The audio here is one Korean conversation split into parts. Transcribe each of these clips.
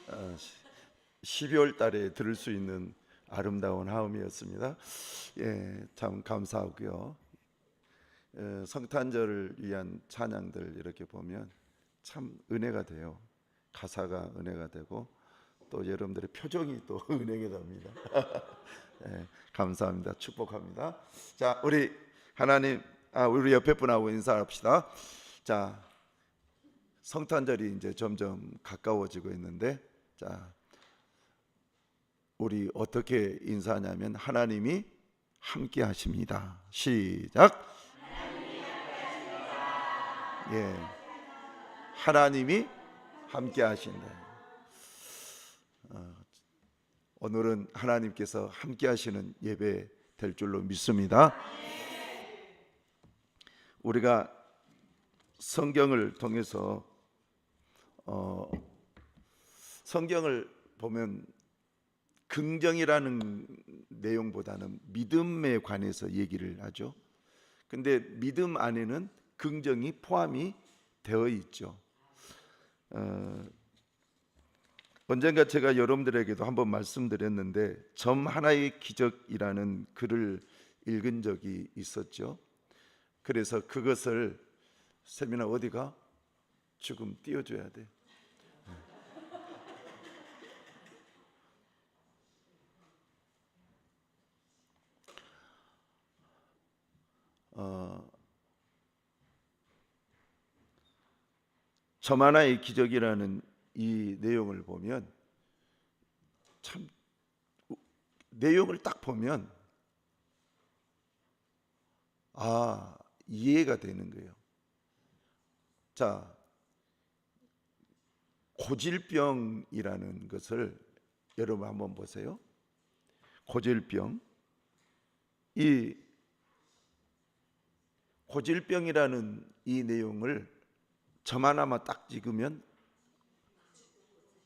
어, 12월 달에 들을 수 있는 아름다운 화음이었습니다. 참 감사하고요. 성탄절을 위한 찬양들 이렇게 보면 참 은혜가 돼요. 가사가 은혜가 되고 또 여러분들의 표정이 또 은혜가 됩니다. 감사합니다. 축복합니다. 자, 우리 하나님, 우리 옆에 분하고 인사합시다. 자, 성탄절이 이제 점점 가까워지고 있는데, 자, 우리 어떻게 인사하냐면 하나님이 함께 하십니다. 시작. 예, 하나님이 함께 하신다. 오늘은 하나님께서 함께 하시는 예배 될 줄로 믿습니다. 우리가 성경을 통해서 성경을 보면 긍정이라는 내용보다는 믿음에 관해서 얘기를 하죠. 근데 믿음 안에는 긍정이 포함이 되어 있죠. 언젠가 제가 여러분들에게도 한번 말씀드렸는데 점 하나의 기적이라는 글을 읽은 적이 있었죠. 그래서 그것을 세민아 어디가? 지금 띄워줘야 돼. 점 하나의 기적이라는 이 내용을 보면 참 내용을 딱 보면 이해가 되는 거예요. 자, 고질병이라는 것을 여러분 한번 보세요. 고질병. 이 고질병이라는 이 내용을 점 하나만 딱 찍으면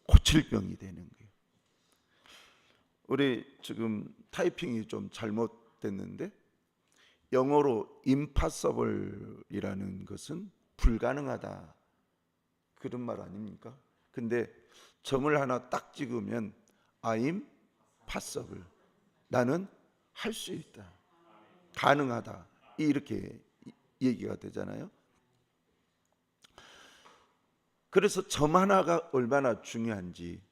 고칠병이 되는 거예요. 우리 지금 타이핑이 좀 잘못됐는데 영어로 impossible이라는 것은 불가능하다 그런 말 아닙니까? 근데 점을 하나 딱 찍으면 I'm possible, 나는 할 수 있다, 가능하다, 이렇게 얘기가 되잖아요. 그래서 점 하나가 얼마나 중요한지,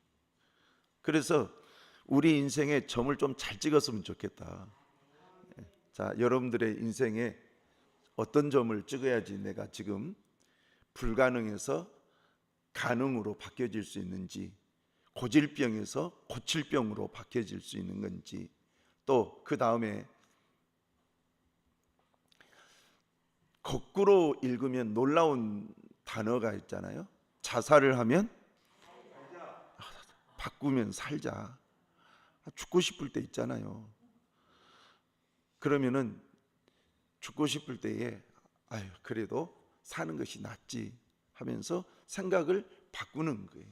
그래서 우리 인생에 점을 좀 잘 찍었으면 좋겠다. 자, 여러분들의 인생에 어떤 점을 찍어야지 내가 지금 불가능해서 가능으로 바뀌어질 수 있는지, 고질병에서 고칠병으로 바뀌어질 수 있는 건지, 또 그 다음에 거꾸로 읽으면 놀라운 단어가 있잖아요. 자살을 하면 바꾸면 살자. 죽고 싶을 때 있잖아요. 그러면은 죽고 싶을 때에 그래도 사는 것이 낫지 하면서 생각을 바꾸는 거예요.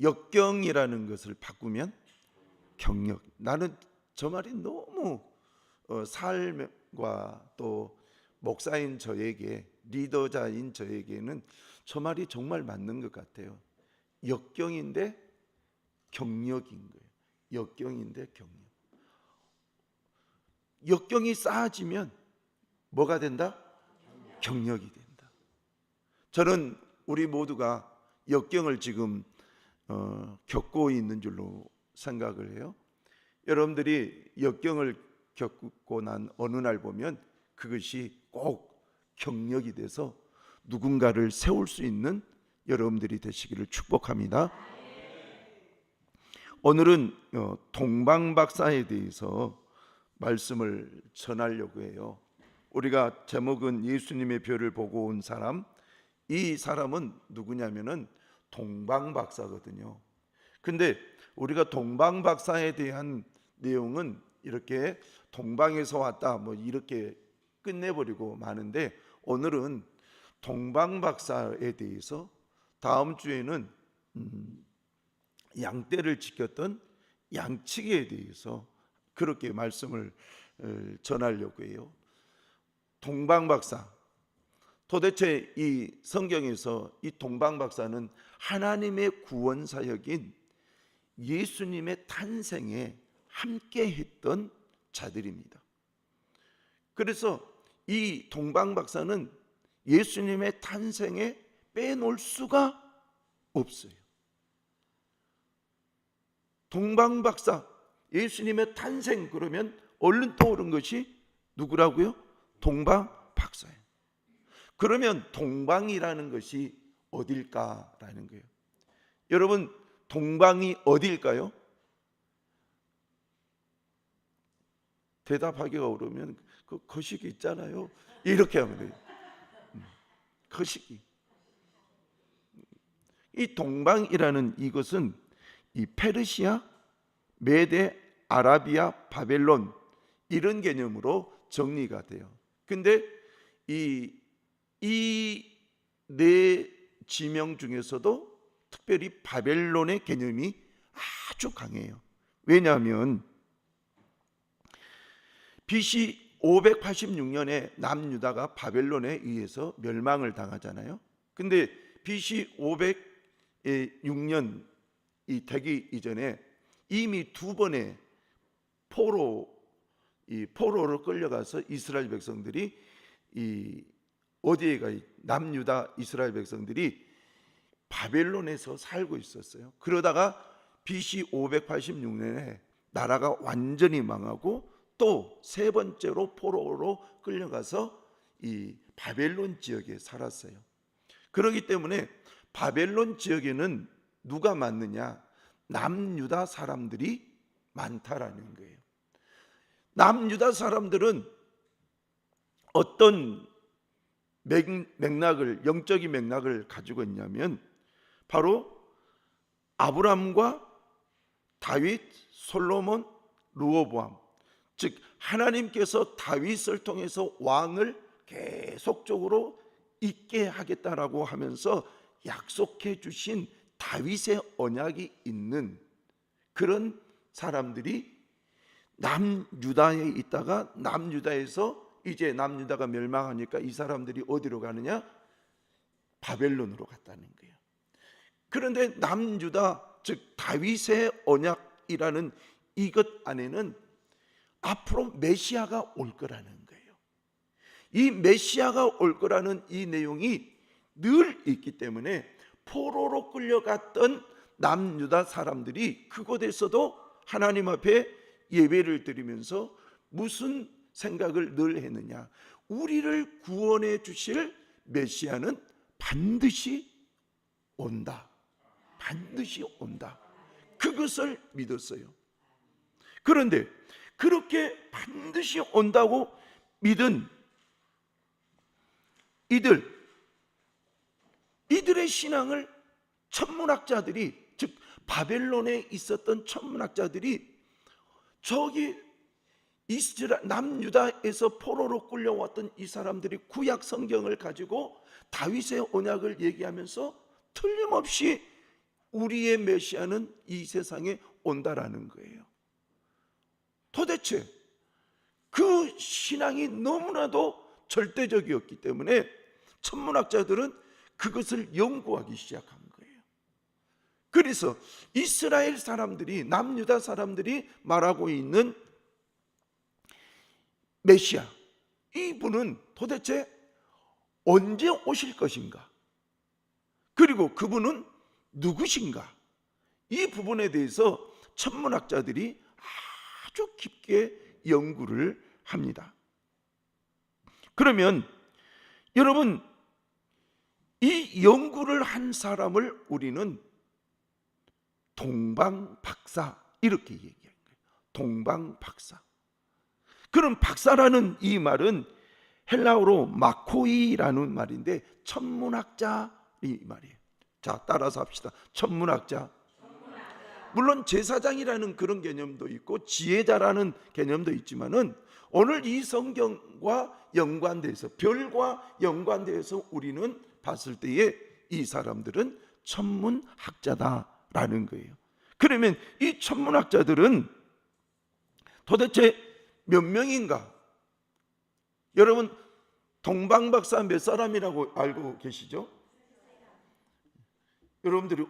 역경이라는 것을 바꾸면 경력. 나는 저 말이 너무 삶과 또 목사인 저에게, 리더자인 저에게는 저 말이 정말 맞는 것 같아요. 역경인데 경력인 거예요. 역경인데 경력. 역경이 쌓아지면 뭐가 된다? 경력이 된다. 저는 우리 모두가 역경을 지금 겪고 있는 줄로 생각을 해요. 여러분들이 역경을 겪고 난 어느 날 보면 그것이 꼭 경력이 돼서 누군가를 세울 수 있는 여러분들이 되시기를 축복합니다. 오늘은 동방박사에 대해서 말씀을 전하려고 해요. 우리가 제목은 예수님의 별을 보고 온 사람. 이 사람은 누구냐면은 동방박사거든요. 근데 우리가 동방박사에 대한 내용은 이렇게 동방에서 왔다 뭐 이렇게 끝내버리고 마는데, 오늘은 동방박사에 대해서, 다음 주에는 양떼를 지켰던 양치기에 대해서 그렇게 말씀을 전하려고 해요. 동방박사 도대체 이 성경에서 이 동방박사는 하나님의 구원 사역인 예수님의 탄생에 함께 했던 자들입니다. 그래서 이 동방박사는 예수님의 탄생에 빼놓을 수가 없어요. 동방박사, 예수님의 탄생 그러면 얼른 떠오른 것이 누구라고요? 동방박사예요. 그러면 동방이라는 것이 어딜까라는 거예요. 여러분, 동방이 어딜까요? 대답하기가 어려우면 그 거시기 있잖아요. 이렇게 하면 돼요. 거시기. 이 동방이라는 이것은 이 페르시아, 메데, 아라비아, 바벨론 이런 개념으로 정리가 돼요. 근데 이 네 지명 중에서도 특별히 바벨론의 개념이 아주 강해요. 왜냐하면 BC 586년에 남유다가 바벨론에 의해서 멸망을 당하잖아요. 근데 BC 506년 이 되기 이전에 이미 두 번의 포로로 끌려가서 이스라엘 백성들이 어디에 남유다 이스라엘 백성들이 바벨론에서 살고 있었어요. 그러다가 BC 586년에 나라가 완전히 망하고 또 세 번째로 포로로 끌려가서 이 바벨론 지역에 살았어요. 그렇기 때문에 바벨론 지역에는 누가 많느냐? 남유다 사람들이 많다라는 거예요. 남유다 사람들은 어떤 맥락을, 영적인 맥락을 가지고 있냐면 바로 아브람과 다윗, 솔로몬, 르호보암, 즉 하나님께서 다윗을 통해서 왕을 계속적으로 있게 하겠다라고 하면서 약속해 주신 다윗의 언약이 있는 그런 사람들이 남유다에 있다가 남유다에서 이제 남유다가 멸망하니까 이 사람들이 어디로 가느냐? 바벨론으로 갔다는 거예요. 그런데 남유다, 즉 다윗의 언약이라는 이것 안에는 앞으로 메시아가 올 거라는 거예요. 이 메시아가 올 거라는 이 내용이 늘 있기 때문에 포로로 끌려갔던 남유다 사람들이 그곳에서도 하나님 앞에 예배를 드리면서 무슨 생각을 늘 했느냐? 우리를 구원해 주실 메시아는 반드시 온다. 반드시 온다. 그것을 믿었어요. 그런데 그렇게 반드시 온다고 믿은 이들의 신앙을 천문학자들이, 즉 바벨론에 있었던 천문학자들이 저기 남유다에서 포로로 끌려왔던 이 사람들이 구약 성경을 가지고 다윗의 언약을 얘기하면서 틀림없이 우리의 메시아는 이 세상에 온다라는 거예요. 도대체 그 신앙이 너무나도 절대적이었기 때문에 천문학자들은 그것을 연구하기 시작한 거예요. 그래서 이스라엘 사람들이, 남유다 사람들이 말하고 있는 메시아, 이분은 도대체 언제 오실 것인가? 그리고 그분은 누구신가? 이 부분에 대해서 천문학자들이 아주 깊게 연구를 합니다. 그러면 여러분, 이 연구를 한 사람을 우리는 동방박사 이렇게 얘기해요. 동방박사. 그럼 박사라는 이 말은 헬라어로 마코이라는 말인데 천문학자 이 말이에요. 자, 따라서 합시다. 천문학자. 물론 제사장이라는 그런 개념도 있고 지혜자라는 개념도 있지만은 오늘 이 성경과 연관돼서, 별과 연관돼서 우리는 봤을 때에 이 사람들은 천문학자다라는 거예요. 그러면 이 천문학자들은 도대체 몇 명인가? 여러분, 동방박사 몇 사람이라고 알고 계시죠? 여러분들이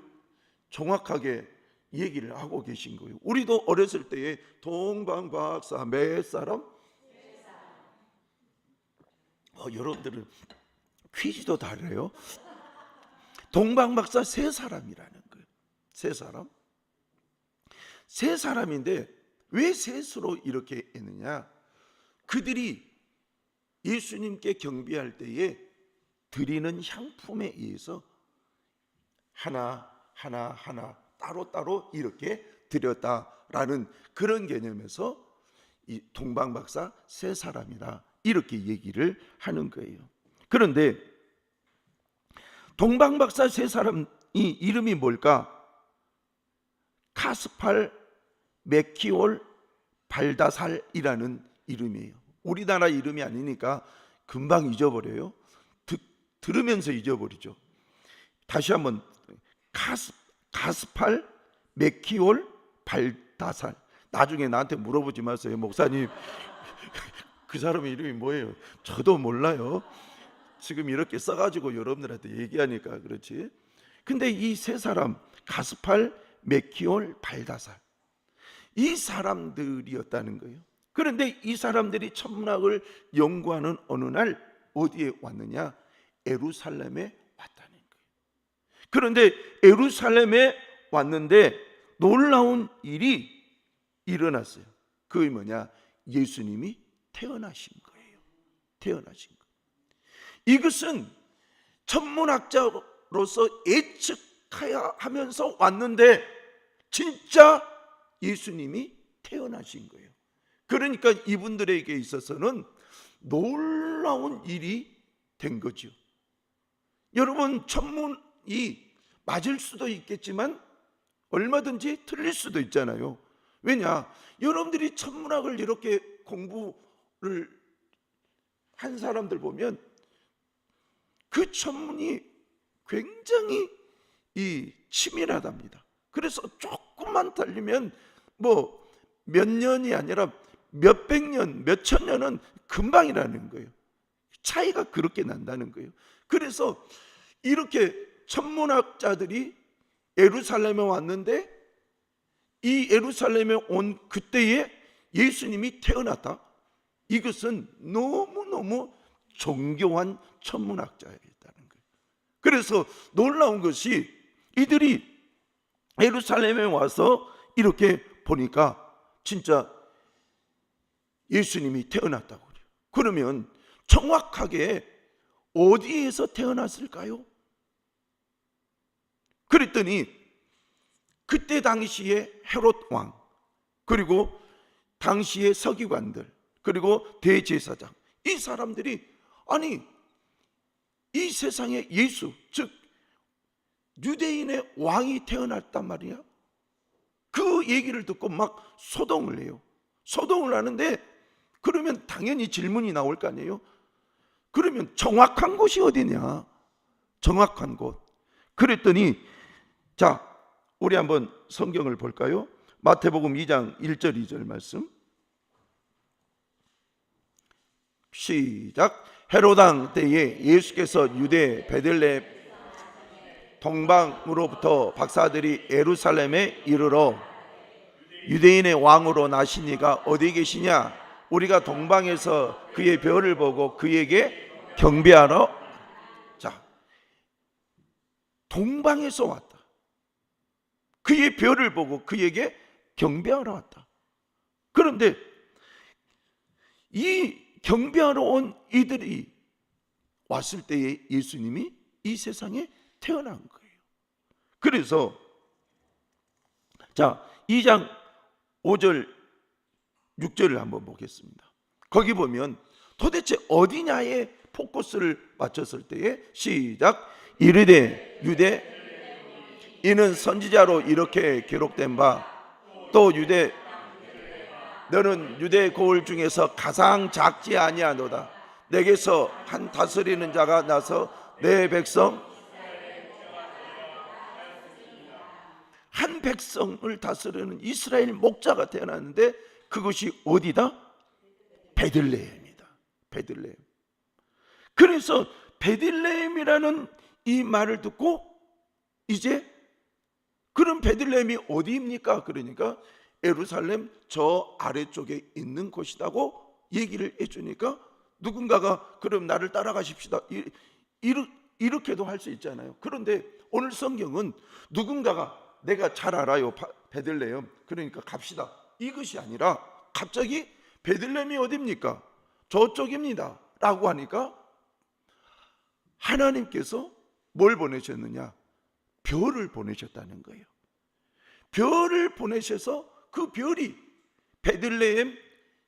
정확하게 얘기를 하고 계신 거예요. 우리도 어렸을 때에 동방박사 몇 사람? 여러분들은 퀴즈도 다르요. 동방박사 세 사람이라는 거예요. 세 사람. 세 사람인데 왜 셋으로 이렇게 했느냐? 그들이 예수님께 경배할 때에 드리는 향품에 의해서 하나 따로 이렇게 드렸다라는 그런 개념에서 이 동방박사 세 사람이다 이렇게 얘기를 하는 거예요. 그런데 동방박사 세 사람이 이름이 뭘까? 카스팔, 메키올, 발다살이라는 이름이에요. 우리나라 이름이 아니니까 금방 잊어버려요. 들으면서 잊어버리죠. 다시 한번 카스팔, 메키올, 발다살. 나중에 나한테 물어보지 마세요. 목사님 그 사람의 이름이 뭐예요? 저도 몰라요. 지금 이렇게 써가지고 여러분들한테 얘기하니까 그렇지. 근데 이 세 사람 카스팔, 메키올, 발다살 이 사람들이었다는 거예요. 그런데 이 사람들이 천문학을 연구하는 어느 날 어디에 왔느냐? 예루살렘에 왔다는 거예요. 그런데 예루살렘에 왔는데 놀라운 일이 일어났어요. 그게 뭐냐? 예수님이 태어나신 거예요. 태어나신 거예요. 이것은 천문학자로서 예측하면서 왔는데 진짜 예수님이 태어나신 거예요. 그러니까 이분들에게 있어서는 놀라운 일이 된 거죠. 여러분, 천문이 맞을 수도 있겠지만 얼마든지 틀릴 수도 있잖아요. 왜냐? 여러분들이 천문학을 이렇게 공부를 한 사람들 보면 그 천문이 굉장히 치밀하답니다. 그래서 조금만 달리면 뭐 몇 년이 아니라 몇백 년, 몇천 년은 금방이라는 거예요. 차이가 그렇게 난다는 거예요. 그래서 이렇게 천문학자들이 예루살렘에 왔는데 이 예루살렘에 온 그때에 예수님이 태어났다. 이것은 너무너무 정교한 천문학자였다는 거예요. 그래서 놀라운 것이 이들이 예루살렘에 와서 이렇게 보니까 진짜 예수님이 태어났다고 그래요. 그러면 정확하게 어디에서 태어났을까요? 그랬더니 그때 당시에 헤롯 왕, 그리고 당시의 서기관들, 그리고 대제사장, 이 사람들이 아니 이 세상에 예수, 즉 유대인의 왕이 태어났단 말이야. 그 얘기를 듣고 막 소동을 해요. 소동을 하는데 그러면 당연히 질문이 나올 거 아니에요. 그러면 정확한 곳이 어디냐? 정확한 곳. 그랬더니 자, 우리 한번 성경을 볼까요? 마태복음 2장 1절 2절 말씀. 시작. 헤로당 때에 예수께서 유대 베들레헴 동방으로부터 박사들이 예루살렘에 이르러 유대인의 왕으로 나신 이가 어디 계시냐? 우리가 동방에서 그의 별을 보고 그에게 경배하러. 자, 동방에서 왔다. 그의 별을 보고 그에게 경배하러 왔다. 그런데 이 경배하러 온 이들이 왔을 때에 예수님이 이 세상에 태어난 거예요. 그래서 자, 2장 5절 6절을 한번 보겠습니다. 거기 보면 도대체 어디냐에 포커스를 맞췄을 때에 시작. 이르되 유대 이는 선지자로 이렇게 기록된 바 또 유대 너는 유대 고을 중에서 가장 작지 아니하노다. 내게서 한 다스리는 자가 나서 내 백성 한 백성을 다스리는 이스라엘 목자가 태어났는데 그것이 어디다? 베들레헴이다. 베들레헴. 그래서 베들레헴이라는 이 말을 듣고 이제 그럼 베들레헴이 어디입니까? 그러니까 예루살렘 저 아래쪽에 있는 곳이라고 얘기를 해주니까 누군가가 그럼 나를 따라가십시다 이렇게도 할 수 있잖아요. 그런데 오늘 성경은 누군가가 내가 잘 알아요 베들레헴 그러니까 갑시다 이것이 아니라 갑자기 베들레헴이 어디입니까? 저쪽입니다 라고 하니까 하나님께서 뭘 보내셨느냐? 별을 보내셨다는 거예요. 별을 보내셔서 그 별이 베들레헴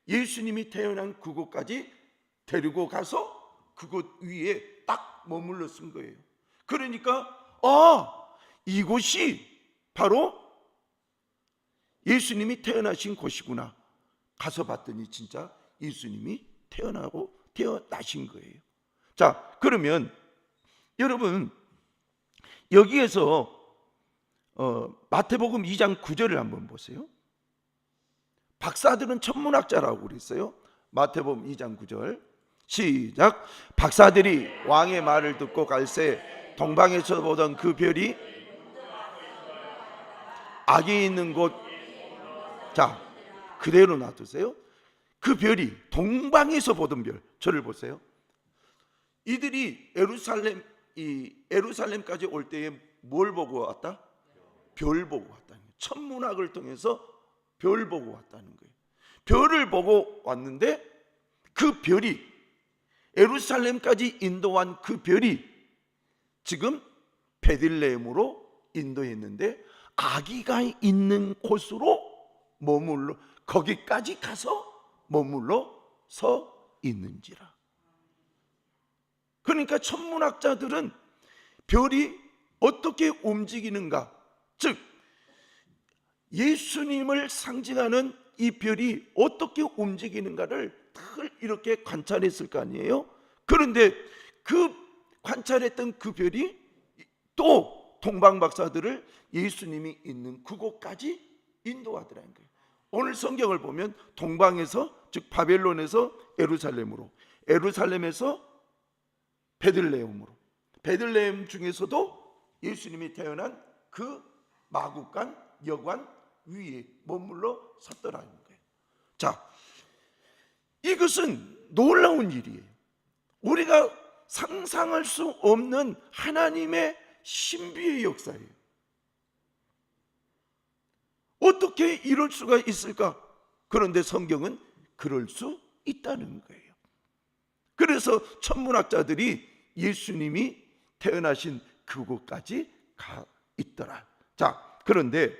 예수님이 태어난 그곳까지 데리고 가서 그곳 위에 딱 머물러 쓴 거예요. 그러니까 이곳이 바로 예수님이 태어나신 곳이구나. 가서 봤더니 진짜 예수님이 태어나신 거예요. 자, 그러면 여러분 여기에서 마태복음 2장 9절을 한번 보세요. 박사들은 천문학자라고 그랬어요. 마태복음 2장 9절 시작. 박사들이 왕의 말을 듣고 갈새 동방에서 보던 그 별이 악이 있는 곳, 자 그대로 놔두세요. 그 별이 동방에서 보던 별, 저를 보세요. 이들이 예루살렘까지 올 때에 뭘 보고 왔다? 별 보고 왔다는 거예요. 천문학을 통해서 별 보고 왔다는 거예요. 별을 보고 왔는데 그 별이 예루살렘까지 인도한 그 별이 지금 베들레헴으로 인도했는데 아기가 있는 곳으로 머물러 거기까지 가서 머물러 서 있는지라. 그러니까 천문학자들은 별이 어떻게 움직이는가, 즉 예수님을 상징하는 이 별이 어떻게 움직이는가를 늘 이렇게 관찰했을 거 아니에요. 그런데 그 관찰했던 그 별이 또 동방박사들을 예수님이 있는 그곳까지 인도하더라는 거예요. 오늘 성경을 보면 동방에서, 즉 바벨론에서 예루살렘으로, 예루살렘에서 베들레헴으로, 베들레헴 중에서도 예수님이 태어난 그 마구간 여관 위에 머물러 섰더라는 거예요. 자, 이것은 놀라운 일이에요. 우리가 상상할 수 없는 하나님의 신비의 역사예요. 어떻게 이럴 수가 있을까? 그런데 성경은 그럴 수 있다는 거예요. 그래서 천문학자들이 예수님이 태어나신 그곳까지 가 있더라. 자, 그런데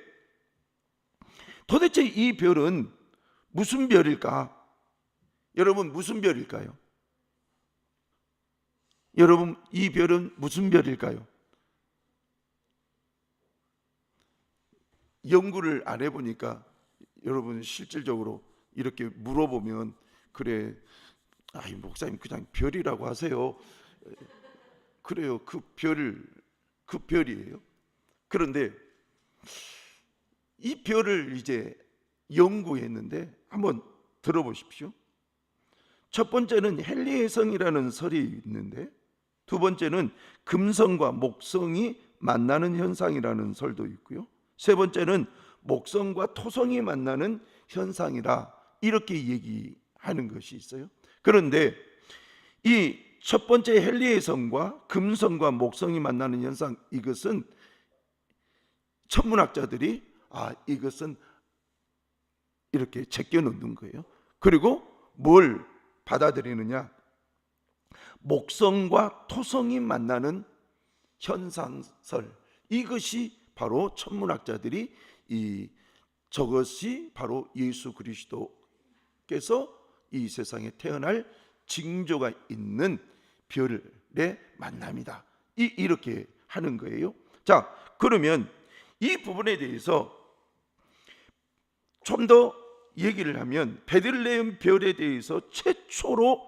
도대체 이 별은 무슨 별일까? 여러분 무슨 별일까요? 여러분 이 별은 무슨 별일까요? 연구를 안 해보니까 여러분 실질적으로 이렇게 물어보면 그래, 아이 목사님 그냥 별이라고 하세요. 그래요, 그 별이에요. 그런데 이 별을 이제 연구했는데 한번 들어보십시오. 첫 번째는 헬리해성이라는 설이 있는데, 두 번째는 금성과 목성이 만나는 현상이라는 설도 있고요. 세 번째는 목성과 토성이 만나는 현상이라 이렇게 얘기하는 것이 있어요. 그런데 이 첫 번째 헬리해성과 금성과 목성이 만나는 현상, 이것은 천문학자들이 이것은 이렇게 제껴 놓는 거예요. 그리고 뭘 받아들이느냐? 목성과 토성이 만나는 현상설, 이것이 바로 천문학자들이 저것이 바로 예수 그리스도께서 이 세상에 태어날 징조가 있는 별의 만남이다, 이렇게 하는 거예요. 자, 그러면 이 부분에 대해서 좀 더 얘기를 하면 베들레헴 별에 대해서 최초로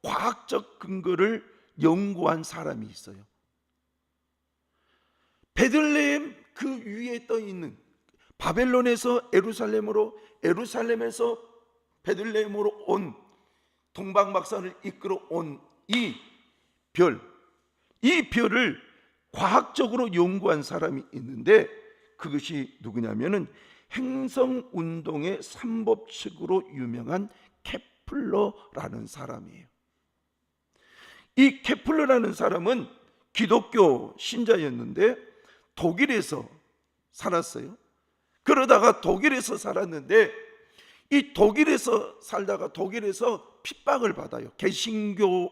과학적 근거를 연구한 사람이 있어요. 베들레헴 그 위에 떠 있는, 바벨론에서 예루살렘으로, 예루살렘에서 베들레헴으로 온 동방박사를 이끌어 온 이 별, 이 별을 과학적으로 연구한 사람이 있는데 그것이 누구냐면은 행성운동의 3법칙으로 유명한 케플러라는 사람이에요. 이 케플러라는 사람은 기독교 신자였는데 독일에서 살았어요. 그러다가 독일에서 살았는데 이 독일에서 살다가 독일에서 핍박을 받아요. 개신교로서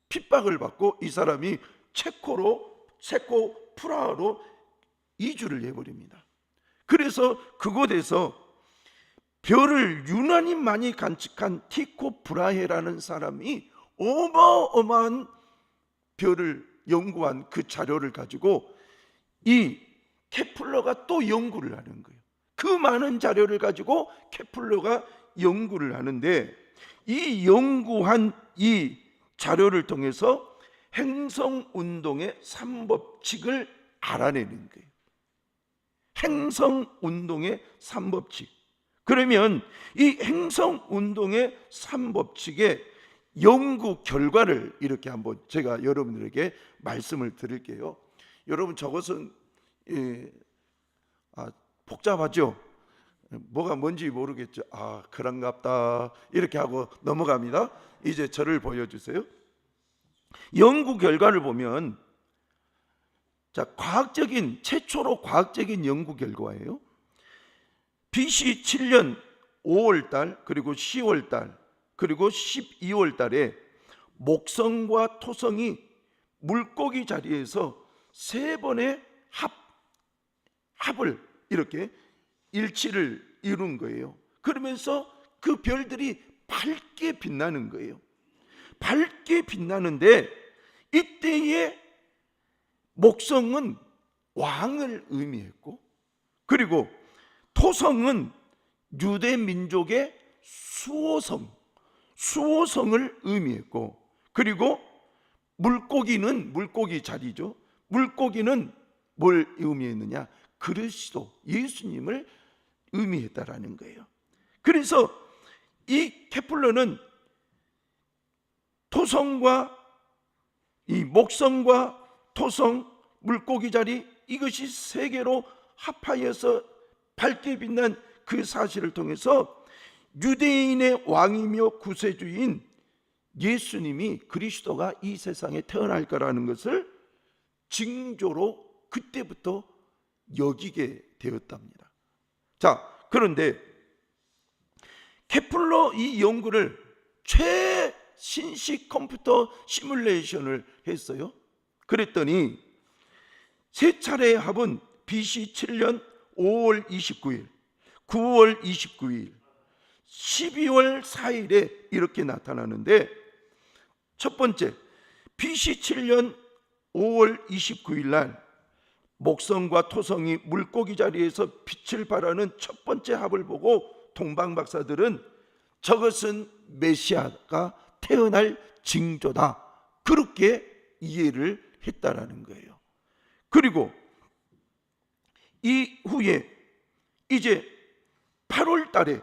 핍박을 받고 이 사람이 체코 프라하로 이주를 해버립니다. 그래서 그곳에서 별을 유난히 많이 관측한 티코 브라헤라는 사람이 어마어마한 별을 연구한 그 자료를 가지고 이 케플러가 또 연구를 하는 거예요. 그 많은 자료를 가지고 케플러가 연구를 하는데 이 연구한 이 자료를 통해서 행성운동의 3법칙을 알아내는 거예요. 행성운동의 3법칙. 그러면 이 행성운동의 3법칙의 연구 결과를 이렇게 한번 제가 여러분들에게 말씀을 드릴게요. 여러분 저것은 복잡하죠? 뭐가 뭔지 모르겠죠? 그런갑다 이렇게 하고 넘어갑니다. 이제 저를 보여주세요. 연구 결과를 보면 최초로 과학적인 연구 결과예요. BC 7년 5월달 그리고 10월달 그리고 12월달에 목성과 토성이 물고기 자리에서 3번의 합을 이렇게 일치를 이룬 거예요. 그러면서 그 별들이 밝게 빛나는 거예요. 밝게 빛나는데 이때의 목성은 왕을 의미했고 그리고 토성은 유대 민족의 수호성을 의미했고 그리고 물고기 자리죠. 물고기는 뭘 의미했느냐? 그리스도 예수님을 의미했다라는 거예요. 그래서 이 케플러는 토성과 이 목성과 토성, 물고기 자리 이것이 3개로 합하여서 밝게 빛난 그 사실을 통해서 유대인의 왕이며 구세주인 예수님이 그리스도가 이 세상에 태어날 거라는 것을 징조로 그때부터 여기게 되었답니다. 자, 그런데 케플러 이 연구를 최신식 컴퓨터 시뮬레이션을 했어요. 그랬더니 3차례의 합은 BC 7년 5월 29일, 9월 29일, 12월 4일에 이렇게 나타나는데 첫 번째 BC 7년 5월 29일 날 목성과 토성이 물고기 자리에서 빛을 발하는 첫 번째 합을 보고 동방 박사들은 저것은 메시아가 태어날 징조다 그렇게 이해를 했다라는 거예요. 그리고 이후에 이제 8월 달에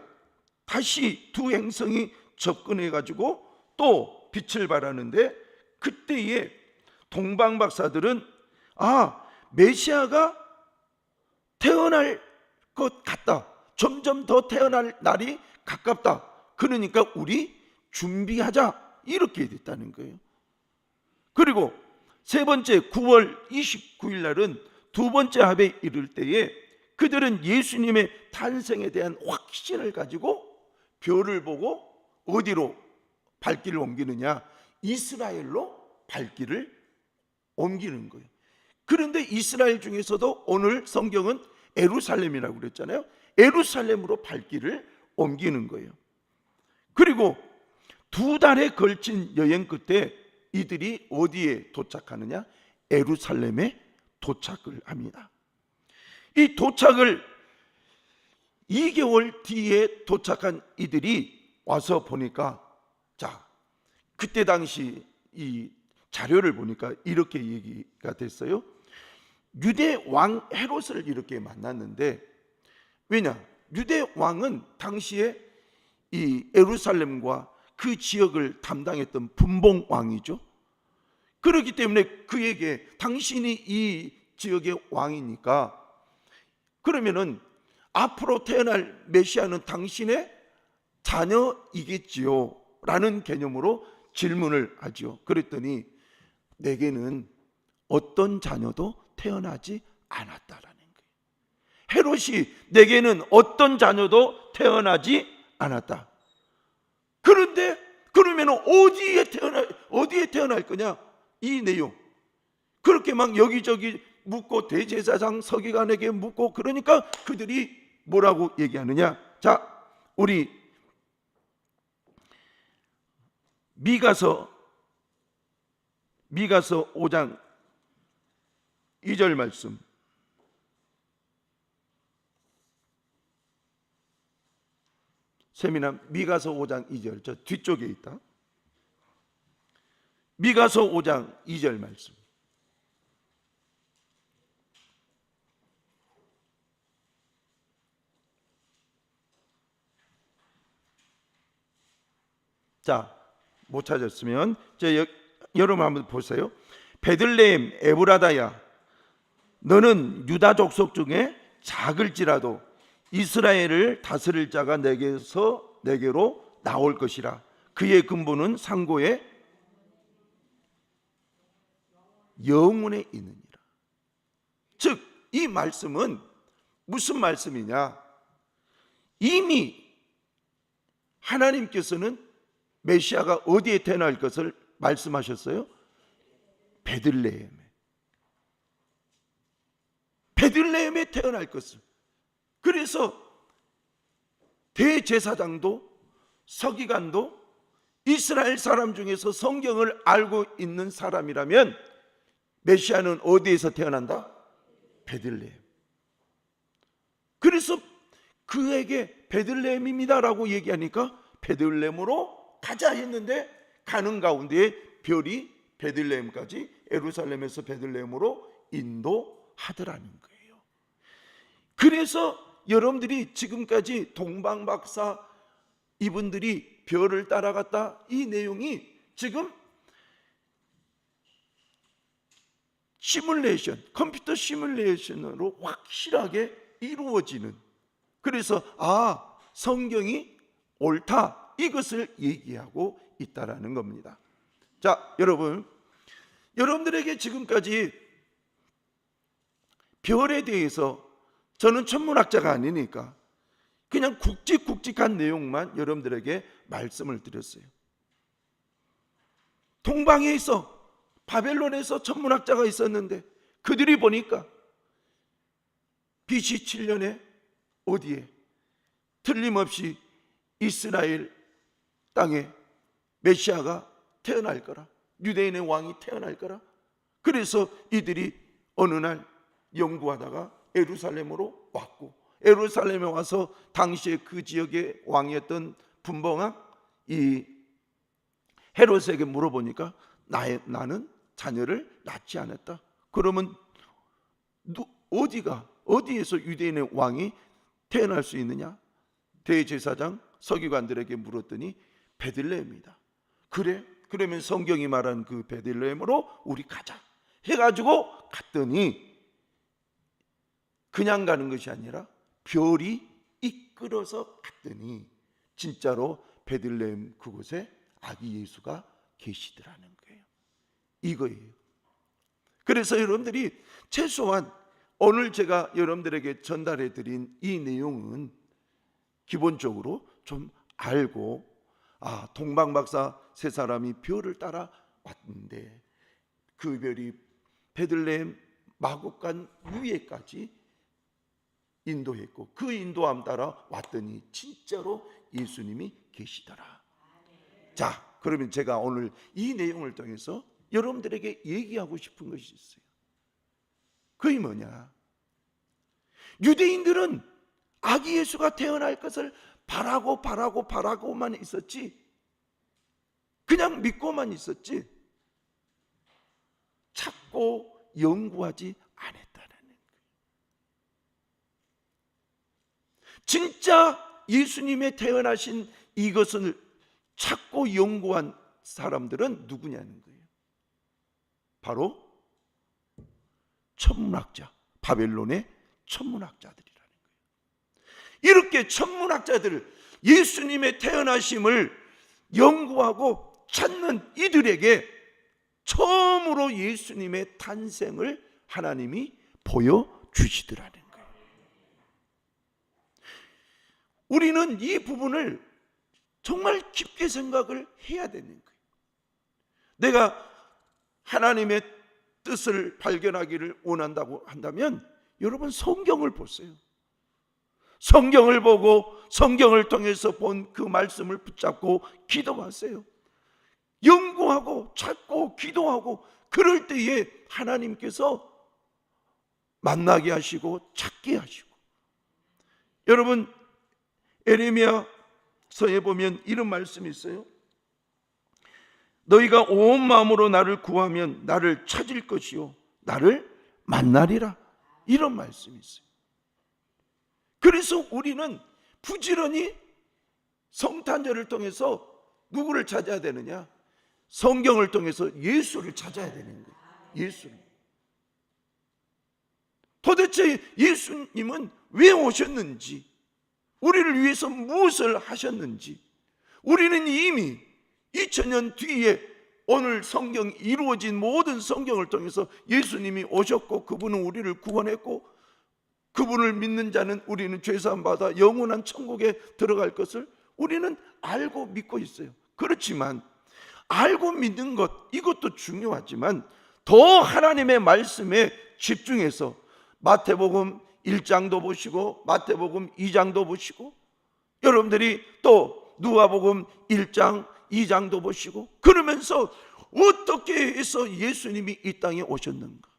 다시 두 행성이 접근해 가지고 또 빛을 발하는데 그때에 동방 박사들은 메시아가 태어날 것 같다. 점점 더 태어날 날이 가깝다. 그러니까 우리 준비하자. 이렇게 됐다는 거예요. 그리고 세 번째 9월 29일 날은 두 번째 합에 이를 때에 그들은 예수님의 탄생에 대한 확신을 가지고 별을 보고 어디로 발길을 옮기느냐? 이스라엘로 발길을 옮기는 거예요. 그런데 이스라엘 중에서도 오늘 성경은 예루살렘이라고 그랬잖아요. 예루살렘으로 발길을 옮기는 거예요. 그리고 2달에 걸친 여행 끝에 이들이 어디에 도착하느냐? 예루살렘에 도착을 합니다. 이 도착을 2개월 뒤에 도착한 이들이 와서 보니까 그때 당시 이 자료를 보니까 이렇게 얘기가 됐어요. 유대 왕 헤롯을 이렇게 만났는데 왜냐? 유대 왕은 당시에 이 예루살렘과 그 지역을 담당했던 분봉 왕이죠. 그렇기 때문에 그에게 당신이 이 지역의 왕이니까 그러면은 앞으로 태어날 메시아는 당신의 자녀이겠지요 라는 개념으로 질문을 하죠. 그랬더니 내게는 어떤 자녀도 태어나지 않았다라는 거예요. 헤롯이 내게는 어떤 자녀도 태어나지 않았다. 그런데 그러면 어디에 태어날 거냐? 이 내용 그렇게 막 여기저기 묻고 대제사장 서기관에게 묻고 그러니까 그들이 뭐라고 얘기하느냐? 자, 우리 미가서 5장 2절 말씀. 세미나 미가서 5장 2절 저 뒤쪽에 있다. 미가서 5장 2절 말씀. 자, 못 찾았으면 여러분 한번 보세요. 베들레헴 에브라다야, 너는 유다 족속 중에 작을지라도 이스라엘을 다스릴 자가 내게로 나올 것이라. 그의 근본은 상고의 영혼에 있느니라. 즉, 이 말씀은 무슨 말씀이냐? 이미 하나님께서는 메시아가 어디에 태어날 것을 말씀하셨어요? 베들레헴에 태어날 것을. 그래서 대제사장도 서기관도 이스라엘 사람 중에서 성경을 알고 있는 사람이라면 메시아는 어디에서 태어난다? 베들레헴. 그래서 그에게 베들레헴입니다라고 얘기하니까 베들레헴으로 가자 했는데 가는 가운데 별이 베들레헴까지 예루살렘에서 베들레헴으로 인도하더라는 거예요. 그래서 여러분들이 지금까지 동방박사 이분들이 별을 따라갔다, 이 내용이 지금 컴퓨터 시뮬레이션으로 확실하게 이루어지는, 그래서 성경이 옳다, 이것을 얘기하고 있다라는 겁니다. 자, 여러분들에게 지금까지 별에 대해서 저는 천문학자가 아니니까 그냥 굵직굵직한 내용만 여러분들에게 말씀을 드렸어요. 동방에서 바벨론에서 천문학자가 있었는데 그들이 보니까 BC 7년에 어디에 틀림없이 이스라엘 땅에 메시아가 태어날 거라, 유대인의 왕이 태어날 거라. 그래서 이들이 어느 날 연구하다가 예루살렘으로 왔고, 예루살렘에 와서 당시에 그 지역의 왕이었던 분봉왕 이 헤롯에게 물어보니까 나는 자녀를 낳지 않았다. 그러면 어디에서 유대인의 왕이 태어날 수 있느냐? 대제사장 서기관들에게 물었더니 베들레헴이다. 그래? 그러면 성경이 말한 그 베들레헴으로 우리 가자 해가지고 갔더니 그냥 가는 것이 아니라 별이 이끌어서 갔더니 진짜로 베들레헴 그곳에 아기 예수가 계시더라는 거예요. 이거예요. 그래서 여러분들이 최소한 오늘 제가 여러분들에게 전달해 드린 이 내용은 기본적으로 좀 알고, 동방박사 세 사람이 별을 따라 왔는데 그 별이 베들레헴 마국간 위에까지 인도했고 그 인도함 따라 왔더니 진짜로 예수님이 계시더라. 자, 그러면 제가 오늘 이 내용을 통해서 여러분들에게 얘기하고 싶은 것이 있어요. 그게 뭐냐? 유대인들은 아기 예수가 태어날 것을 바라고만 있었지, 그냥 믿고만 있었지 찾고 연구하지 않았다는 거예요. 진짜 예수님의 태어나신 이것을 찾고 연구한 사람들은 누구냐는 거예요. 바로 천문학자, 바벨론의 천문학자들이라는 거예요. 이렇게 천문학자들을, 예수님의 태어나심을 연구하고 찾는 이들에게 처음으로 예수님의 탄생을 하나님이 보여주시더라는 거예요. 우리는 이 부분을 정말 깊게 생각을 해야 되는 거예요. 내가 하나님의 뜻을 발견하기를 원한다고 한다면 여러분 성경을 보세요. 성경을 보고 성경을 통해서 본 그 말씀을 붙잡고 기도하세요. 연구하고 찾고 기도하고 그럴 때에 하나님께서 만나게 하시고 찾게 하시고. 여러분 에레미야서에 보면 이런 말씀이 있어요. 너희가 온 마음으로 나를 구하면 나를 찾을 것이요 나를 만나리라, 이런 말씀이 있어요. 그래서 우리는 부지런히 성탄절을 통해서 누구를 찾아야 되느냐? 성경을 통해서 예수를 찾아야 되는 거예요. 예수를. 도대체 예수님은 왜 오셨는지, 우리를 위해서 무엇을 하셨는지, 우리는 이미 2000년 뒤에 오늘 성경이 이루어진 모든 성경을 통해서 예수님이 오셨고 그분은 우리를 구원했고 그분을 믿는 자는 우리는 죄사함 받아 영원한 천국에 들어갈 것을 우리는 알고 믿고 있어요. 그렇지만 알고 믿는 것, 이것도 중요하지만 더 하나님의 말씀에 집중해서 마태복음 1장도 보시고 마태복음 2장도 보시고 여러분들이 또 누가복음 1장 2장도 보시고 그러면서 어떻게 해서 예수님이 이 땅에 오셨는가,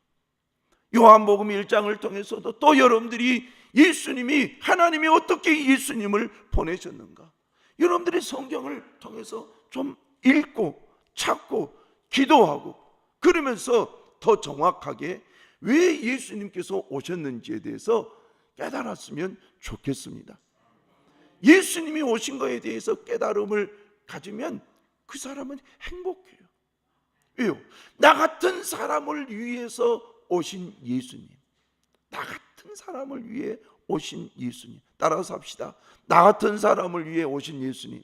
요한복음 1장을 통해서도 또 여러분들이 예수님이, 하나님이 어떻게 예수님을 보내셨는가, 여러분들이 성경을 통해서 좀 읽고 찾고 기도하고 그러면서 더 정확하게 왜 예수님께서 오셨는지에 대해서 깨달았으면 좋겠습니다. 예수님이 오신 것에 대해서 깨달음을 가지면 그 사람은 행복해요. 왜요? 나 같은 사람을 위해서 오신 예수님, 나 같은 사람을 위해 오신 예수님. 따라서 합시다. 나 같은 사람을 위해 오신 예수님.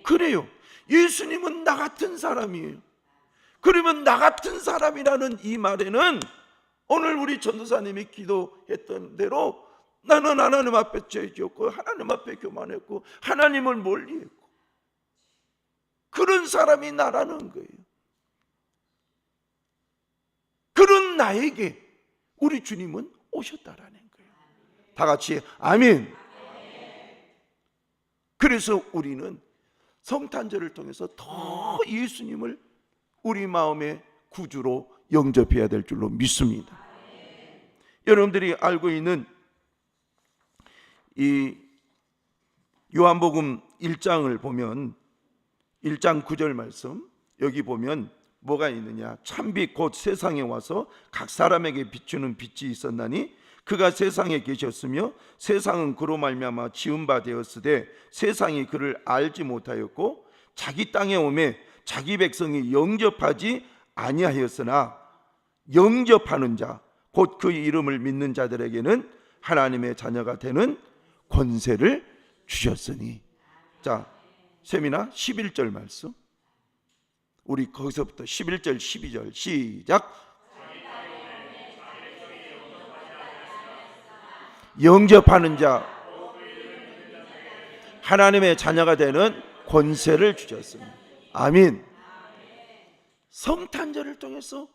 그래요. 예수님은 나 같은 사람이에요. 그러면 나 같은 사람이라는 이 말에는 오늘 우리 전도사님이 기도했던 대로 나는 하나님 앞에 죄 지었고 하나님 앞에 교만했고 하나님을 멀리했고 그런 사람이 나라는 거예요. 그런 나에게 우리 주님은 오셨다라는 거예요. 다 같이 아멘. 그래서 우리는 성탄절을 통해서 더 예수님을 우리 마음의 구주로 영접해야 될 줄로 믿습니다. 여러분들이 알고 있는 이 요한복음 1장을 보면 1장 9절 말씀, 여기 보면 뭐가 있느냐? 참빛 곧 세상에 와서 각 사람에게 비추는 빛이 있었나니 그가 세상에 계셨으며 세상은 그로 말미암아 지은 바 되었으되 세상이 그를 알지 못하였고 자기 땅에 오매 자기 백성이 영접하지 아니하였으나 영접하는 자 곧 그 이름을 믿는 자들에게는 하나님의 자녀가 되는 권세를 주셨으니. 자, 세미나 11절 말씀, 우리 거기서부터 11절 12절 시작. 영접하는 자 하나님의 자녀가 되는 권세를 주셨습니다. 아멘. 성탄절을 통해서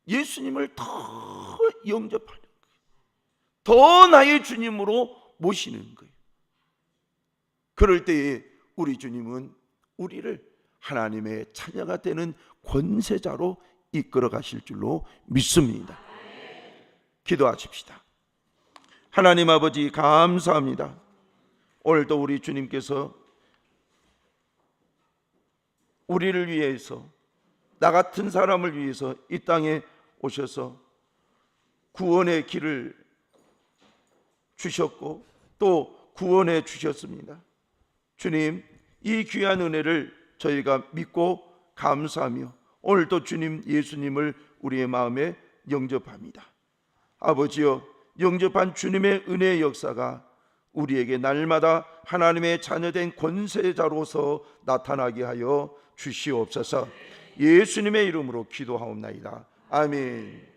예수님을 더 영접하는 거예요. 더 나의 주님으로 모시는 거예요. 그럴 때에 우리 주님은 우리를 하나님의 자녀가 되는 권세자로 이끌어 가실 줄로 믿습니다. 기도하십시다. 하나님 아버지 감사합니다. 오늘도 우리 주님께서 우리를 위해서, 나 같은 사람을 위해서 이 땅에 오셔서 구원의 길을 주셨고 또 구원해 주셨습니다. 주님, 이 귀한 은혜를 저희가 믿고 감사하며 오늘도 주님 예수님을 우리의 마음에 영접합니다. 아버지여, 영접한 주님의 은혜의 역사가 우리에게 날마다 하나님의 자녀된 권세자로서 나타나게 하여 주시옵소서. 예수님의 이름으로 기도하옵나이다. 아멘.